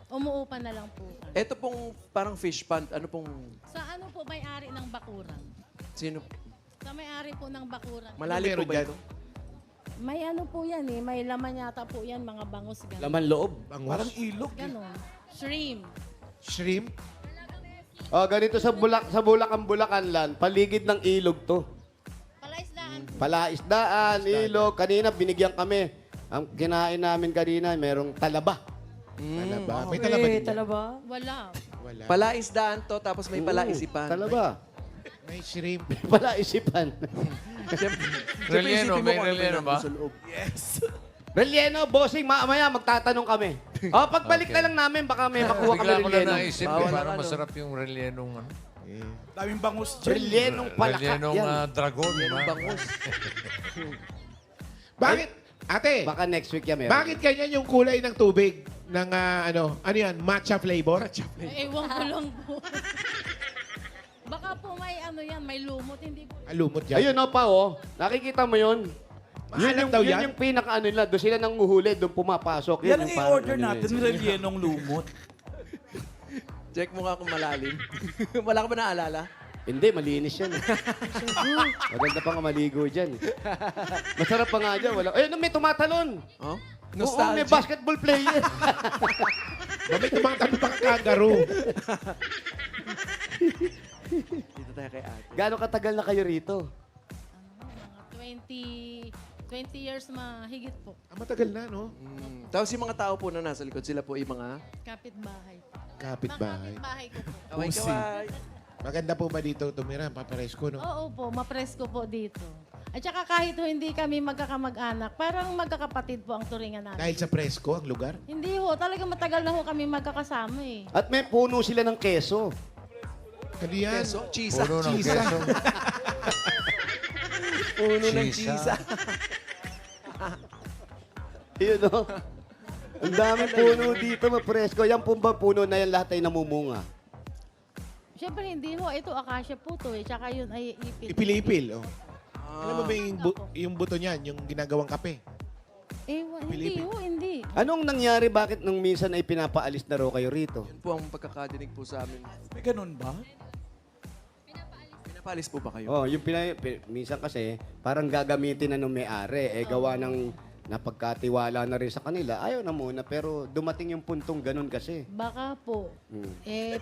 Speaker 12: Umuupa na lang po kami.
Speaker 5: Ito pong parang fish pond. Ano pong,
Speaker 12: Sa ano po may-ari ng bakuran?
Speaker 5: sino?
Speaker 12: Sa may-ari po ng bakuran.
Speaker 5: Malalim po
Speaker 2: meron
Speaker 5: ba
Speaker 2: dyan?
Speaker 5: ito?
Speaker 12: May ano po yan eh. May laman yata po yan, mga bangus. Ganon.
Speaker 3: Laman loob.
Speaker 8: Parang ilog.
Speaker 12: Ganon. Shrimp.
Speaker 2: Shrimp?
Speaker 3: Oh, ganito sa Bulacan land, paligid ng ilog to.
Speaker 12: Palaisdaan.
Speaker 3: Palaisdaan, ilog. Kanina binigyan kami. Ang kinain namin kanina, merong talaba.
Speaker 2: Talaba. May talaba din dyan?
Speaker 12: Wala.
Speaker 2: Wala.
Speaker 5: Palaisdaan to, tapos may palaisipan.
Speaker 3: Talaba.
Speaker 2: May shrimp.
Speaker 3: Palaisipan.
Speaker 10: Relleno, may relleno ba?
Speaker 8: Yes.
Speaker 3: Relleno, bossing, mamaya magtatanong kami. O, pagbalik na lang namin, baka may makuha kami
Speaker 10: Bigla ko lang
Speaker 3: relleno.
Speaker 10: naisip,
Speaker 5: Bawal
Speaker 10: parang
Speaker 5: ang ano.
Speaker 10: masarap yung rellenong ano.
Speaker 8: Daming bangus dyan.
Speaker 3: Rellenong palaka
Speaker 10: Rellenong
Speaker 3: yan.
Speaker 10: dragon.
Speaker 5: Yan ang
Speaker 10: ha?
Speaker 5: bangus.
Speaker 2: Bakit? Ate,
Speaker 3: Baka next week yan meron.
Speaker 2: bakit ganyan yung kulay ng tubig? Ng ano yan? Matcha flavor?
Speaker 12: Ewan ko lang po. Baka po may ano yan, may lumot. Hindi po.
Speaker 2: Alumot dyan.
Speaker 3: Ayun o pa, oh. Nakikita mo yun?
Speaker 2: Maalam daw yan?
Speaker 3: Yun yung pinaka ano nila. Doon sila nang huhuli, doon pumapasok. Yun
Speaker 8: Yan ang
Speaker 3: yung parang
Speaker 8: i-order
Speaker 3: ano nila.
Speaker 8: natin, rellenong lumot.
Speaker 5: Check mo nga kung malalim. Wala ka ba naalala?
Speaker 3: Hindi, malinis yan. Maganda pa nga maligo dyan. Masarap pa nga dyan. Wala. Ayun, may tumatalon.
Speaker 5: Oh?
Speaker 3: Oo, may basketball player.
Speaker 2: May tumaktabi pa kangaroo.
Speaker 5: Dito tayo kay ate.
Speaker 3: Gano'ng katagal na kayo rito?
Speaker 12: Mga 20 years mahigit po.
Speaker 2: Matagal na, no?
Speaker 5: Tapos yung mga tao po na nasa likod, sila po yung mga...
Speaker 12: Kapitbahay.
Speaker 2: Kapitbahay.
Speaker 12: Kapitbahay ko po.
Speaker 5: Kaway-kaway.
Speaker 2: Maganda po ba dito tumira? Paparesko, no?
Speaker 12: Oo po, mapresko po dito. At saka kahit ho hindi kami magkakamag-anak, parang magkakapatid po ang turingan namin.
Speaker 2: Dahil sa presko, ang lugar?
Speaker 12: Hindi ho, talagang matagal na ho kami magkakasama eh.
Speaker 3: At may puno sila ng keso.
Speaker 2: Ano yan?
Speaker 5: Keso, chisa.
Speaker 1: Puno ng
Speaker 2: Chisa.
Speaker 1: keso.
Speaker 5: Puno ng
Speaker 1: Chisa.
Speaker 5: chisa.
Speaker 3: Yun, no? Ang dami puno dito, mapresko. Yan pong ba puno na yan lahat ay namumunga?
Speaker 12: Siyempre hindi ho, ito akasya po to eh. Tsaka yun ay ipil.
Speaker 2: Ipil-ipil, oh. Alam mo ba yung buto niyan, yung ginagawang kape?
Speaker 12: Hindi ho, hindi.
Speaker 3: Anong nangyari? Bakit nung minsan ay pinapaalis na raw kayo rito?
Speaker 5: Yun po ang pagkakadinig po sa amin.
Speaker 8: May ganun ba?
Speaker 5: Pinapalis po ba kayo?
Speaker 3: Oh, yung minsan kasi parang gagamitin na ng may-ari. Gawa ng napagkatiwala na rin sa kanila. Ayaw na muna, pero dumating yung puntong ganun kasi.
Speaker 12: Baka po.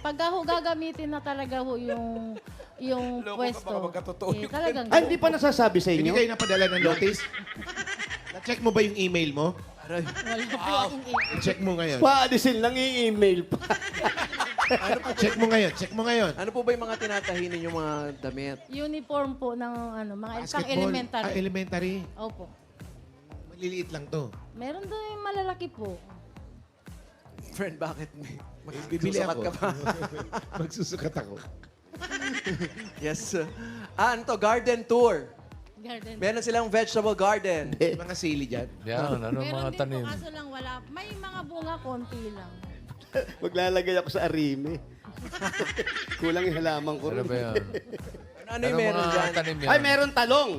Speaker 12: Pagka ho gagamitin na talaga ho yung pwesto.
Speaker 8: baka magkatotoo yung
Speaker 12: Talagang
Speaker 3: Ay, hindi pa nasasabi sa
Speaker 2: Hindi
Speaker 3: inyo?
Speaker 2: kayo napadala ng notice? Na-check mo ba yung email mo?
Speaker 12: wala po akong
Speaker 2: Check mo ngayon.
Speaker 3: Paalisin lang i-email pa.
Speaker 2: Check mo ngayon. Check mo ngayon.
Speaker 5: Ano po ba yung mga tinatahi ninyong mga damit?
Speaker 12: uniform po ng mga
Speaker 2: Basketball.
Speaker 12: pang-elementary.
Speaker 2: Elementary.
Speaker 12: Opo.
Speaker 2: Maliliit lang to.
Speaker 12: Meron doon yung malalaki po.
Speaker 5: Friend, bakit?
Speaker 2: Bibili
Speaker 5: Magsusukat
Speaker 2: ako.
Speaker 5: ka ba?
Speaker 2: Magsusukat ako.
Speaker 5: Yes. Ano to? Garden tour.
Speaker 12: Garden.
Speaker 5: Meron silang vegetable garden.
Speaker 2: Mga sili dyan.
Speaker 10: Yan, ano
Speaker 12: Meron
Speaker 10: mga
Speaker 12: din
Speaker 10: tanim?
Speaker 12: po, kaso lang wala. May mga bunga, konti lang.
Speaker 3: Maglalagay ako sa arime. Kulang yung halaman ko
Speaker 10: Ano
Speaker 3: rin.
Speaker 10: ba yan?
Speaker 5: Ano yung meron dyan?
Speaker 10: tanim yan?
Speaker 3: Ay, meron talong.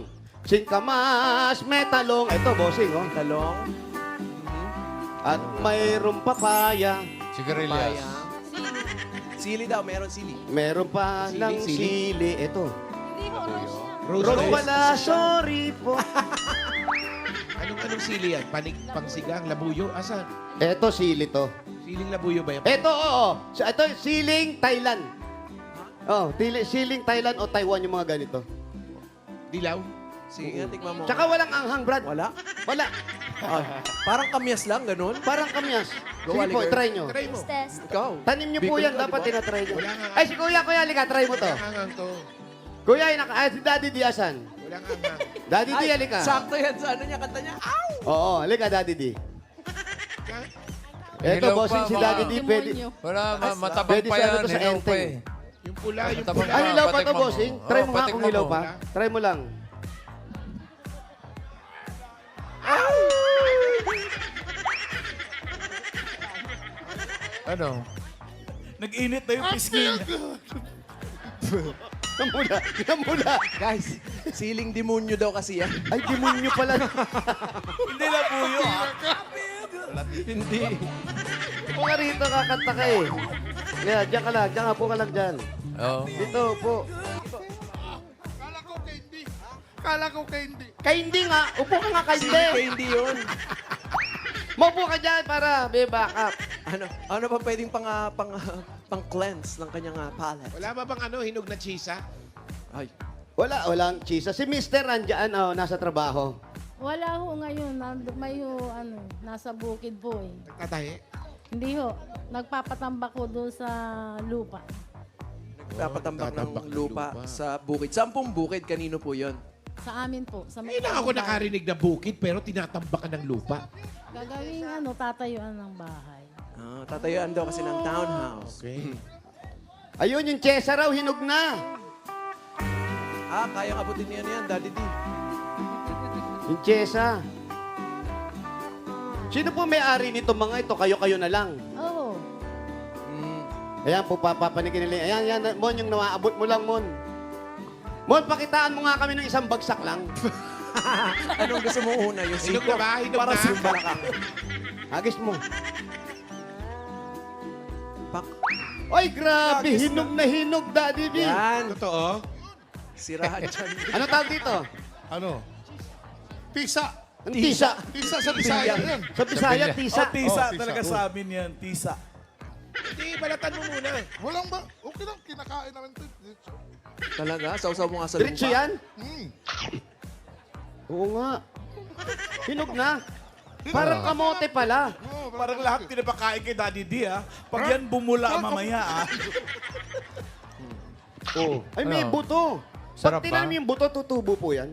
Speaker 3: Singkamas, may talong. Ito, bossing, oh.
Speaker 5: Talong.
Speaker 3: At mayroong papaya.
Speaker 10: Sigarilyas.
Speaker 5: Papaya. Sili daw, meron sili.
Speaker 3: Meron pa
Speaker 2: Sili,
Speaker 3: ng
Speaker 2: sili.
Speaker 3: sili. Ito.
Speaker 12: Hindi ho, rose lang.
Speaker 3: Rose pala, sorry po.
Speaker 2: Anong sili yan? Pangsigang, labuyo? Asan?
Speaker 3: Ito, sili to.
Speaker 2: Siling labuyo ba yan?
Speaker 3: Ito, oo. Ito, siling Thailand. Oh, siling Thailand o Taiwan yung mga ganito.
Speaker 2: Dilaw?
Speaker 5: Sige nga, tikman mo.
Speaker 3: Tsaka walang anghang, Brad.
Speaker 5: Wala?
Speaker 3: Wala.
Speaker 5: Parang kamyas lang, ganun.
Speaker 3: Parang kamyas.
Speaker 5: Go,
Speaker 3: Sige po,
Speaker 5: Aligar.
Speaker 3: try nyo.
Speaker 2: Try mo.
Speaker 4: Test.
Speaker 5: Ikaw.
Speaker 3: Tanim nyo po
Speaker 5: Bicol
Speaker 3: yan.
Speaker 5: ka,
Speaker 3: Dapat
Speaker 5: di ba?
Speaker 3: tinatry nyo.
Speaker 2: Wala nga.
Speaker 3: Ay, si Kuya, Lika, try mo to.
Speaker 2: Walang angang to.
Speaker 3: Kuya, si Daddy D, asan?
Speaker 2: Walang angang.
Speaker 3: Daddy D,
Speaker 5: Ay,
Speaker 3: halika.
Speaker 5: sakto yan sa ano niya, kanta niya. Ow!
Speaker 3: Oo, halika, Daddy D. Ito,
Speaker 10: Hilaw
Speaker 3: bossing
Speaker 10: pa,
Speaker 3: si
Speaker 10: mga-
Speaker 3: Daddy D, pwede.
Speaker 12: Demonyo.
Speaker 10: Wala, matabang
Speaker 3: Pwede
Speaker 10: pa
Speaker 3: sa
Speaker 10: yan.
Speaker 3: ano to sa
Speaker 10: Hilaw pa
Speaker 3: enteng.
Speaker 10: eh.
Speaker 2: Yung pula, yung
Speaker 10: Matabang
Speaker 2: pula.
Speaker 3: Ay, hilaw pa to,
Speaker 10: Patikman mo.
Speaker 3: bossing. Try mo nga
Speaker 10: patikman
Speaker 3: kung hilaw
Speaker 10: mo.
Speaker 3: pa. Try mo lang.
Speaker 10: Ano?
Speaker 8: Nag-init na yung pisngi niya.
Speaker 3: Namula.
Speaker 5: Guys, siling demonyo daw kasi yan.
Speaker 3: Ay, demonyo pala.
Speaker 8: Hindi na buyo.
Speaker 5: Hindi.
Speaker 3: Upo ka rito, kakanta ka eh. Yeah, diyan ka lang. Diyan ka, upo ka lang dyan.
Speaker 10: Oo.
Speaker 3: Dito, upo.
Speaker 6: Kala ko kay hindi.
Speaker 3: Kay hindi nga. Upo ka nga kay
Speaker 5: Sili
Speaker 3: hindi.
Speaker 5: kay hindi yun.
Speaker 3: Maupo ka dyan para may backup.
Speaker 5: Ano pa pwedeng pang cleanse ng kanyang palate?
Speaker 2: Wala ba bang hinog na chisa?
Speaker 5: Ay.
Speaker 3: Walang chisa. Si Mr. Andyan, nasa trabaho.
Speaker 12: Wala ho ngayon. May ho, nasa bukid po eh.
Speaker 2: Nagtatahi?
Speaker 12: Hindi ho. Nagpapatambak ko doon sa lupa.
Speaker 5: Nagpapatambak
Speaker 2: nagtatambak
Speaker 5: ng
Speaker 2: ng
Speaker 5: lupa
Speaker 2: lupa.
Speaker 5: sa bukid. Saan pong bukid? Kanino po yun?
Speaker 12: Sa amin po. Sa
Speaker 2: Ngayon lang ako nakarinig na bukid pero tinatambakan ng lupa.
Speaker 12: Gagawing tatayuan ng bahay.
Speaker 5: Tatayuan daw kasi ng townhouse.
Speaker 2: Okay.
Speaker 3: Ayun, yung chesa raw, hinog na.
Speaker 5: Kayang abutin niya yan, Daddy D.
Speaker 3: Yung chesa. Sino po may-ari nito mga ito? Kayo-kayo na lang.
Speaker 12: Oo.
Speaker 3: Ayan po, papapanikin nila. Ayan, yan, Mon, yung nawaabot mo lang, Mon. Mon, pakitaan mo nga kami ng isang bagsak lang.
Speaker 5: Anong gusto mo una? Yung
Speaker 2: Hinog
Speaker 5: siko?
Speaker 2: na ba? Hinog
Speaker 5: Para
Speaker 2: na?
Speaker 5: sumbala ka.
Speaker 3: Agis mo.
Speaker 5: Pak.
Speaker 3: Ay, grabe, hinog na hinog, Daddy B.
Speaker 5: Yan.
Speaker 2: Totoo?
Speaker 5: Sirahan dyan.
Speaker 3: Ano tawag dito?
Speaker 6: Ano? Tisa.
Speaker 3: Ang tisa.
Speaker 6: Tisa sa Bisaya yan.
Speaker 3: Sa Bisaya, tisa.
Speaker 8: Oh, tisa
Speaker 6: Oh, tisa.
Speaker 8: talaga sa amin yan. Tisa.
Speaker 2: Hindi, balatan mo muna.
Speaker 6: Walang ba? Okay lang, kinakain namin ito.
Speaker 5: Talaga? Sausaw mo nga sa
Speaker 3: Diretso
Speaker 5: lupa.
Speaker 3: yan?
Speaker 6: Hmm.
Speaker 3: Oo nga. Hinog na. Parang kamote pala.
Speaker 8: Parang lahat pinapakain kay Daddy D, ha? Pag yan bumula mamaya, ha?
Speaker 3: Ay, may buto.
Speaker 1: Sarap
Speaker 3: Pag tinan
Speaker 1: ba?
Speaker 3: mo yung buto, tutubo po yan.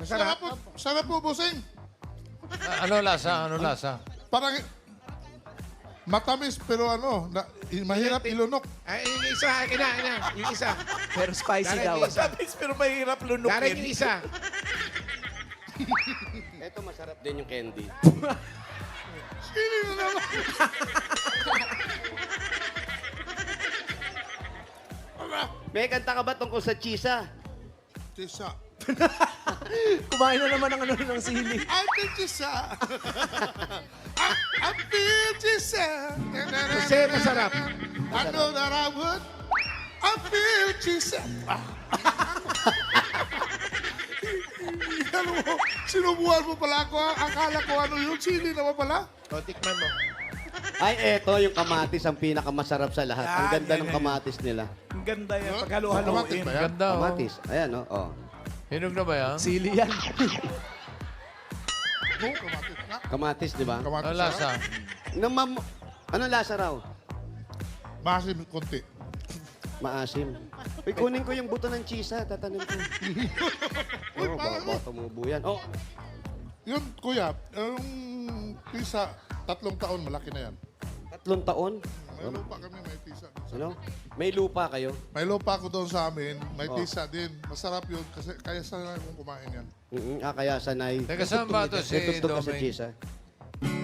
Speaker 10: Sarap po, bossing.
Speaker 6: Ano lasa? Ano lasa?
Speaker 10: Parang matamis pero mahirap ilunok.
Speaker 2: Ay, yung isa, yung isa.
Speaker 5: Pero spicy
Speaker 2: Darren,
Speaker 5: daw.
Speaker 2: yung isa.
Speaker 8: Matamis pero mahirap
Speaker 2: Darren,
Speaker 8: lunukin.
Speaker 2: yung isa.
Speaker 3: Ito, masarap din yung candy.
Speaker 10: Sili na naman.
Speaker 3: May kanta ka ba tungkol sa chisa?
Speaker 10: Tisa.
Speaker 5: Kumain na naman ng sili.
Speaker 10: I feel tisa. I feel tisa.
Speaker 2: Kasi masarap.
Speaker 10: I know that I would. I feel tisa. Ano mo, sinubuhan mo pala ako. Akala ko ano yung sili naman pala.
Speaker 2: O, tikman mo.
Speaker 3: Ay, eto yung kamatis ang pinakamasarap sa lahat. Ang ganda ng kamatis nila.
Speaker 8: Ang ganda yan. Pag halo-haloin.
Speaker 6: Ganda, oh.
Speaker 3: Kamatis. Ayan, oh.
Speaker 6: Hinog na ba yan?
Speaker 5: Sili yan.
Speaker 10: Kamatis na.
Speaker 3: Kamatis, di ba?
Speaker 10: Kamatis
Speaker 6: Ano lasa?
Speaker 3: Anong lasa raw?
Speaker 10: Masim konti.
Speaker 3: Maasim. Uy, kunin ko yung buto ng chisa. Tatanim ko. Baka tumubo yan. Oh,
Speaker 10: Yun, kuya, yung tisa, 3 taon, malaki na yan.
Speaker 3: 3 taon?
Speaker 10: May lupa kami, may tisa.
Speaker 3: Ano? May lupa kayo?
Speaker 10: May lupa ko doon sa amin, may tisa din. Masarap yun, kasi kaya sana kong kumain yan.
Speaker 3: Kaya sanay.
Speaker 6: Teka, saan ba ito si
Speaker 3: Tutugtog ka sa
Speaker 6: Doming?
Speaker 3: chisa.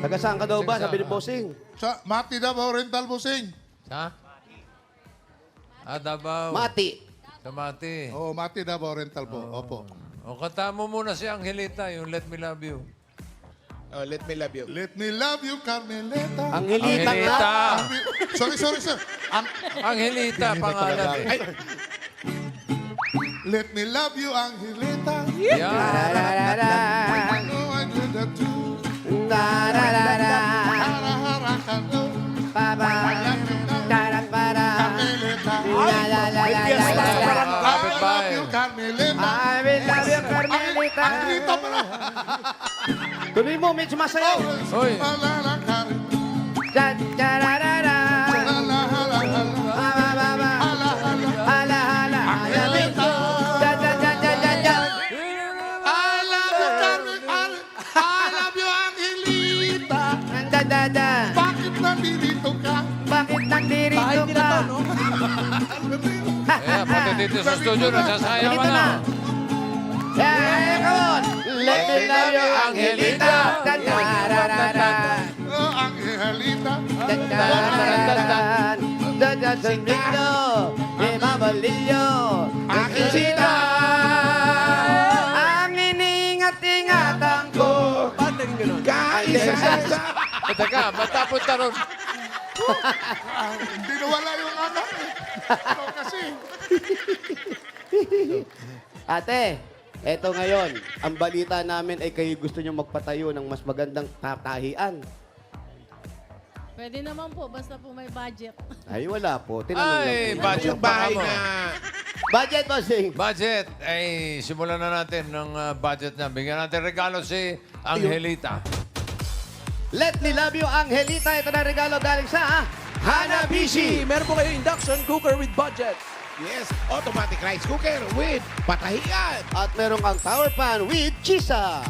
Speaker 3: Taga saan ka daw ba?
Speaker 6: Taga
Speaker 3: Sabi ni
Speaker 6: saan?
Speaker 3: Bossing.
Speaker 10: Sa Mati Davao Rental Busing.
Speaker 6: Ha? Davao.
Speaker 3: Mati.
Speaker 6: Sa Mati.
Speaker 10: Oo, Mati Davao Rental po. Opo.
Speaker 6: O, kanta mo muna si Angelita, yung Let Me Love You.
Speaker 2: Oh, let me love you.
Speaker 10: Let me love you, Carmeleta.
Speaker 3: Angelita nga.
Speaker 6: Angelita.
Speaker 10: Sorry.
Speaker 6: Angelita, pangalan eh.
Speaker 10: Ay. Let me love you, Angelita.
Speaker 6: Yan.
Speaker 10: I know I did that too. Hara, hara, kano. Carmeleta.
Speaker 6: Kapit
Speaker 10: I
Speaker 6: ba
Speaker 10: love you, Carmeleta.
Speaker 3: Carmelita.
Speaker 10: Angelita pala.
Speaker 3: Tuloy mo, may sumasayaw.
Speaker 6: Hoy.
Speaker 10: Malala, Carmeleta.
Speaker 3: Chararara.
Speaker 10: Hala, hala, hala.
Speaker 3: Hala, hala.
Speaker 10: Angelita. I love you, Carmelita. I love you, Angelita. Bakit nandito ka?
Speaker 3: Bakit nandito
Speaker 5: Bahay nila
Speaker 3: ka?
Speaker 5: to, no?
Speaker 6: Eh, pati dito sa studio, nagsasayaw ka
Speaker 3: Dito
Speaker 6: na.
Speaker 3: na. Yeah, come on. Let me love you, Angelita.
Speaker 10: Oh, Angelita.
Speaker 3: Singito, ibabalilyo, Angelita. Ang iningat-ingatan ko.
Speaker 5: Paano naging ganun?
Speaker 2: Kaisa-isa.
Speaker 6: Teka, ba't tapunta ron?
Speaker 10: Hindi nawala yung anak eh. Ikaw kasi.
Speaker 3: Ate, eto ngayon, ang balita namin ay kayo gusto nyo magpatayo ng mas magandang tatahian.
Speaker 12: Pwede naman po, basta po may budget.
Speaker 3: Ay, wala po. Tinanong
Speaker 6: Ay,
Speaker 3: lang po.
Speaker 6: budget
Speaker 2: Yung bahay
Speaker 6: pa mo.
Speaker 2: na...
Speaker 3: Budget, bossing.
Speaker 6: Budget. Ay, simulan na natin ng budget na. Bigyan natin regalo si Angelita.
Speaker 3: Let me love you, Angelita. Ito na regalo galing sa Hanabishi.
Speaker 5: Meron po kayo induction cooker with budget.
Speaker 2: Yes, automatic rice cooker with patahian.
Speaker 3: At meron kang tower pan with chisa.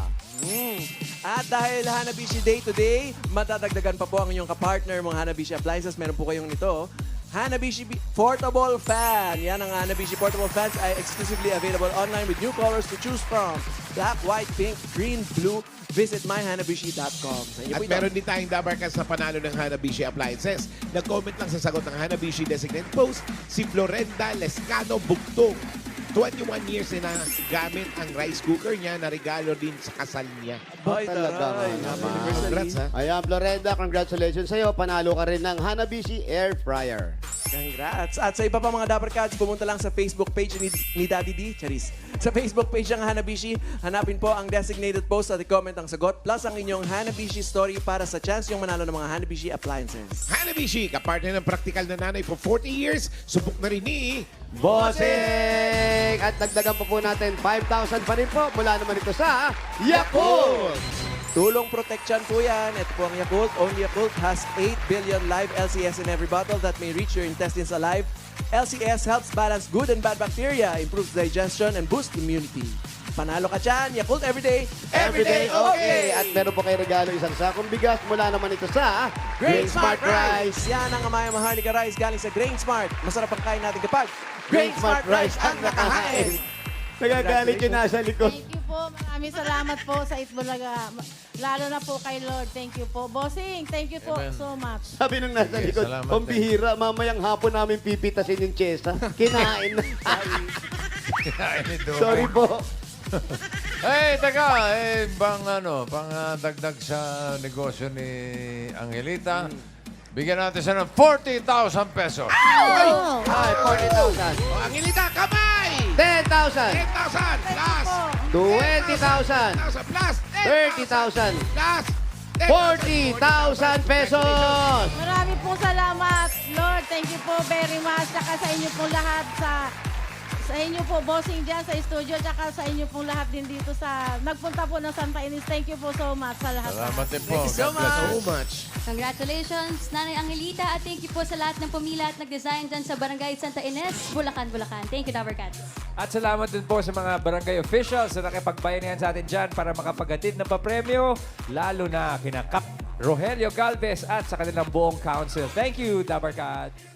Speaker 5: At dahil Hanabishi Day today, matadagdagan pa po ang inyong kapartner mong Hanabishi Appliances. Meron po kayong nito. Hanabishi Portable Fan. Yan ang Hanabishi Portable Fans ay exclusively available online with new colors to choose from. Black, white, pink, green, blue. Visit myhanabishi.com. Sa inyo
Speaker 2: At
Speaker 5: po ito.
Speaker 2: meron din tayong dabarkas sa panalo ng Hanabishi Appliances. Nag-comment lang sa sagot ng Hanabishi Designated Post si Florenda Lescano Bugtong. 21 years na gamit ang rice cooker niya na regalo din sa kasal niya.
Speaker 5: Ay,
Speaker 3: Talaga
Speaker 5: taray.
Speaker 3: nga
Speaker 5: Happy
Speaker 3: naman.
Speaker 5: anniversary.
Speaker 2: Congrats, ha?
Speaker 3: Ayan, Florenda, congratulations sa'yo. Panalo ka rin ng Hanabishi Air Fryer.
Speaker 5: Congrats. At sa iba pa mga Dapper Cats, pumunta lang sa Facebook page ni Daddy D. Charis. Sa Facebook page ng Hanabishi, hanapin po ang designated post at i-comment ang sagot plus ang inyong Hanabishi story para sa chance yung manalo ng mga Hanabishi appliances.
Speaker 2: Hanabishi, kapartner ng praktikal na nanay for 40 years, subok na rin ni
Speaker 3: Bossing! At dagdagan pa po natin 5,000 pa rin po mula naman ito sa Yakult!
Speaker 5: Tulong protection po yan. Ito po ang Yakult. Only Yakult has 8 billion live LCS in every bottle that may reach your intestines alive. LCS helps balance good and bad bacteria, improves digestion, and boosts immunity. Panalo ka dyan. Yakult everyday.
Speaker 3: Everyday okay! At meron po kayo regalo isang sakong bigas mula naman ito sa
Speaker 5: Grain Smart Rice. Yan ang Amaya Maharlika Rice galing sa Grain Smart. Masarap ang kain natin kapag
Speaker 3: Grain Smart Rice ang nakahain. Nagagalit yung nasa likod.
Speaker 12: Thank you po. Maraming salamat po sa Itbulaga. Lalo na po kay Lord. Thank you po. Bossing, thank you po so much.
Speaker 3: Sabi nung nasa
Speaker 6: Sige,
Speaker 3: likod,
Speaker 6: salamat
Speaker 3: pambihira, mamayang hapon namin pipitasin yung chesa. Kinain na. Sorry po.
Speaker 6: Eh, teka, pang dagdag sa negosyo ni Angelita, bigyan natin siya ng 40,000 pesos.
Speaker 12: Oh.
Speaker 3: Ay, 40,000.
Speaker 2: O, Angelita, kamay!
Speaker 3: 10,000.
Speaker 2: 10,000 plus
Speaker 3: 20,000.
Speaker 2: 10,000 plus
Speaker 3: 30,000.
Speaker 2: plus
Speaker 3: 40,000 pesos.
Speaker 12: Marami pong salamat, Lord. Thank you po very much. Saka sa inyo pong lahat sa inyo po, bossing dyan sa studio, tsaka sa inyo pong lahat din dito sa nagpunta po ng Santa Ines. Thank you po so much sa lahat.
Speaker 6: Salamat din po.
Speaker 5: Thank you so
Speaker 6: God bless you.
Speaker 2: so much.
Speaker 4: Congratulations, Nanay Angelita, at thank you po sa lahat ng pumila at nag-design dyan sa Barangay Santa Ines, Bulacan, Bulacan. Thank you, Dapper Cats.
Speaker 1: At salamat din po sa mga barangay officials na nakipagbayanihan sa atin dyan para makapagatid ng papremyo, lalo na kina Kap Rogelio Galvez at sa kanilang buong council. Thank you, Dapper Cats.